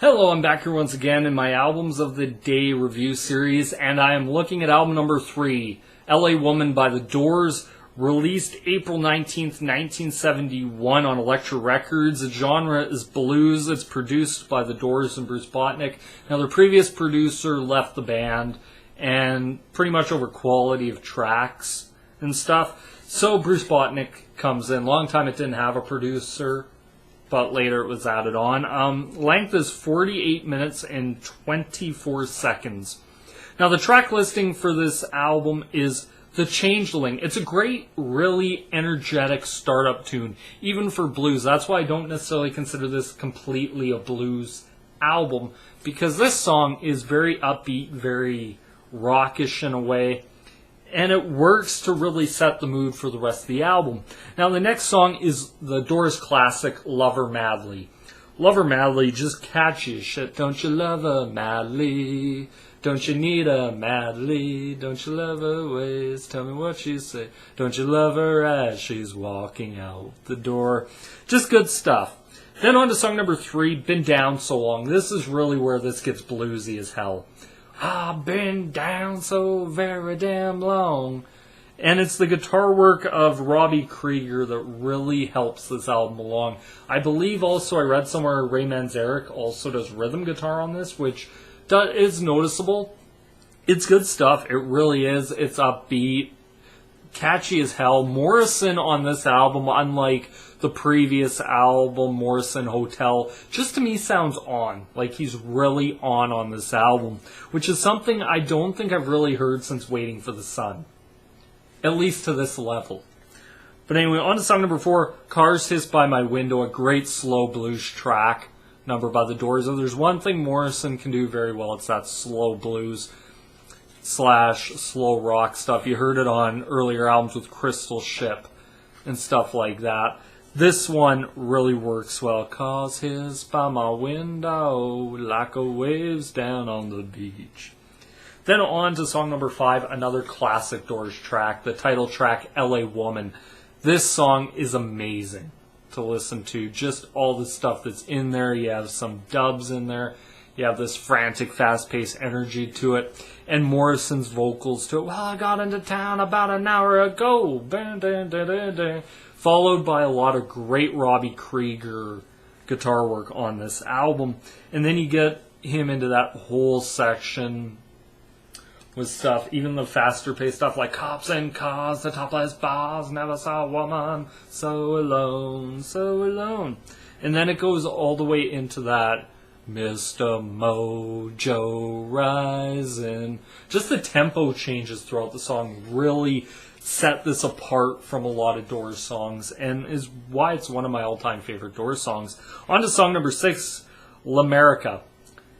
Hello, I'm back here once again in my Albums of the Day review series, and I am looking at album number 3, LA Woman by The Doors, released April 19th, 1971 on Electra Records. The genre is blues. It's produced by The Doors and Bruce Botnick. Now, the previous producer left the band, and pretty much over quality of tracks and stuff. So Bruce Botnick comes in. Long time it didn't have a producer, but later it was added on. Length is 48 minutes and 24 seconds. Now, the track listing for this album is The Changeling. It's a great, really energetic startup tune, even for blues. That's why I don't necessarily consider this completely a blues album, because this song is very upbeat, very rockish in a way, and it works to really set the mood for the rest of the album. Now, the next song is the Doors classic, Love Her Madly. Love Her Madly, just catchy as shit. Don't you love her madly? Don't you need her madly? Don't you love her ways? Tell me what you say. Don't you love her as she's walking out the door? Just good stuff. Then on to song number 3, Been Down So Long. This is really where this gets bluesy as hell. I've been down so very damn long. And it's the guitar work of Robby Krieger that really helps this album along. I believe also I read somewhere Ray Manzerek also does rhythm guitar on this, which is noticeable. It's good stuff. It really is. It's upbeat, catchy as hell. Morrison on this album, unlike the previous album, Morrison Hotel, just to me sounds on. Like he's really on this album, which is something I don't think I've really heard since Waiting for the Sun. At least to this level. But anyway, on to song number 4, Cars Hiss By My Window, a great slow blues track number by The Doors. If there's one thing Morrison can do very well, it's that slow blues / slow rock stuff. You heard it on earlier albums with Crystal Ship and stuff like that. This one really works well. Cars hiss by my window like a waves down on the beach. Then on to song number 5, another classic Doors track, the title track, LA Woman. This song is amazing to listen to. Just all the stuff that's in there. You have some dubs in there. You have this frantic, fast-paced energy to it. And Morrison's vocals to it. Well, I got into town about an hour ago. Dun, dun, dun, dun, dun. Followed by a lot of great Robby Krieger guitar work on this album. And then you get him into that whole section with stuff, even the faster-paced stuff like cops and cars, the topless bars, never saw a woman so alone, so alone. And then it goes all the way into that Mr. Mojo Rising. Just the tempo changes throughout the song really set this apart from a lot of Doors songs, and is why it's one of my all-time favorite Doors songs. On to song number 6, L'America.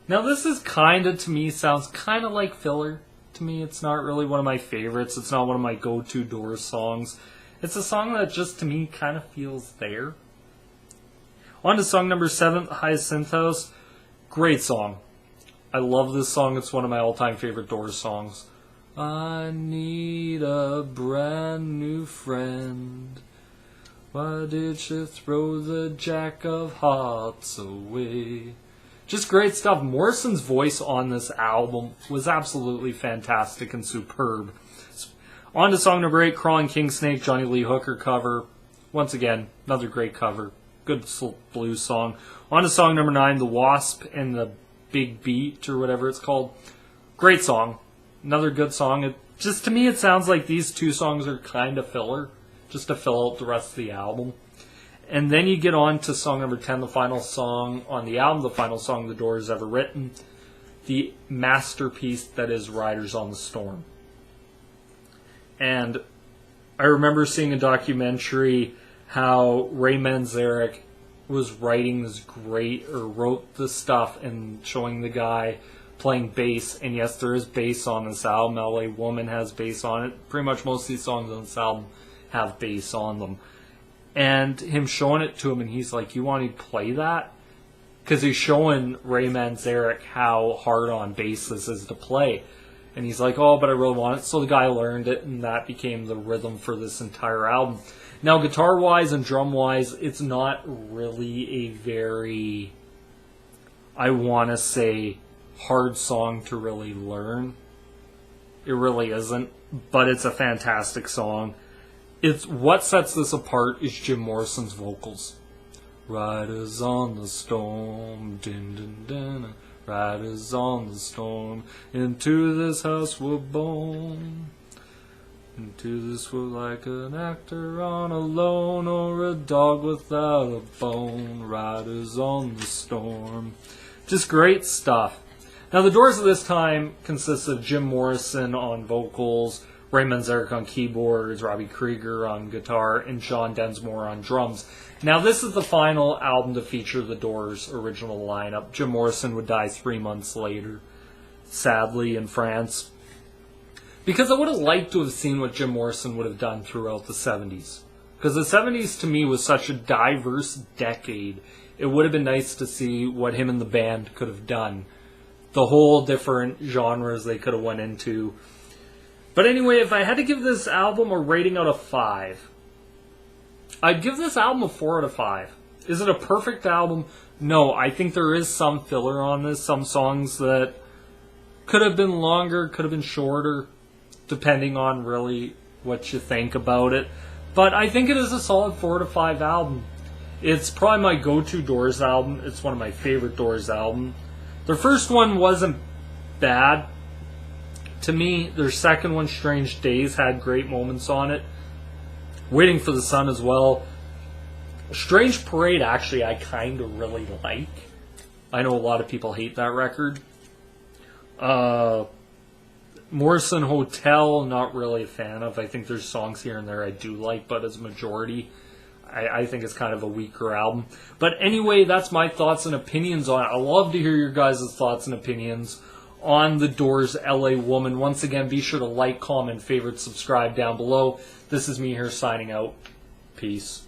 Now this is to me, sounds kind of like filler. To me, it's not really one of my favorites. It's not one of my go-to Doors songs. It's a song that just, to me, kind of feels there. On to song number 7, Hyacinth House. Great song. I love this song. It's one of my all-time favorite Doors songs. I need a brand new friend. Why did she throw the jack of hearts away? Just great stuff. Morrison's voice on this album was absolutely fantastic and superb. On to song number 8, Crawling King Snake, Johnny Lee Hooker cover. Once again, another great cover. Good blues song. On to song number 9, The Wasp and the Big Beat, or whatever it's called. Great song. Another good song. To me, it sounds like these two songs are kind of filler, just to fill out the rest of the album. And then you get on to song number 10, the final song on the album, the final song The Doors ever written, the masterpiece that is Riders on the Storm. And I remember seeing a documentary how Ray Manzerek was writing this wrote this stuff and showing the guy playing bass. And yes, there is bass on this album. LA Woman has bass on it. Pretty much most of these songs on this album have bass on them. And him showing it to him, and he's like, you want me to play that? Because he's showing Ray Manzerek how hard on bass this is to play. And he's like, oh, but I really want it. So the guy learned it, and that became the rhythm for this entire album. Now, guitar-wise and drum-wise, it's not really a very I want to say, hard song to really learn. It really isn't, but it's a fantastic song. It's what sets this apart is Jim Morrison's vocals. Riders on the storm, din din din. Riders on the storm, into this house we're born. Into this we're like an actor on a loan, or a dog without a bone. Riders on the storm. Just great stuff. Now the Doors of this time consists of Jim Morrison on vocals, Ray Manzerek on keyboards, Robby Krieger on guitar, and John Densmore on drums. Now this is the final album to feature the Doors' original lineup. Jim Morrison would die 3 months later, sadly, in France. Because I would have liked to have seen what Jim Morrison would have done throughout the 70s. Because the 70s to me was such a diverse decade. It would have been nice to see what him and the band could have done. The whole different genres they could have went into. But anyway, if I had to give this album a rating out of 5, I'd give this album a 4 out of 5. Is it a perfect album? No, I think there is some filler on this. Some songs that could have been longer, could have been shorter, depending on really what you think about it. But I think it is a solid 4 out of 5 album. It's probably my go-to Doors album. It's one of my favorite Doors albums. Their first one wasn't bad. To me, their second one, Strange Days, had great moments on it. Waiting for the Sun as well. Strange Parade, actually, I kind of really like. I know a lot of people hate that record. Morrison Hotel, not really a fan of. I think there's songs here and there I do like, but as a majority, I think it's kind of a weaker album. But anyway, that's my thoughts and opinions on it. I love to hear your guys' thoughts and opinions on the Doors' LA Woman. Once again, be sure to like, comment, favorite, subscribe down below. This is me here signing out. Peace.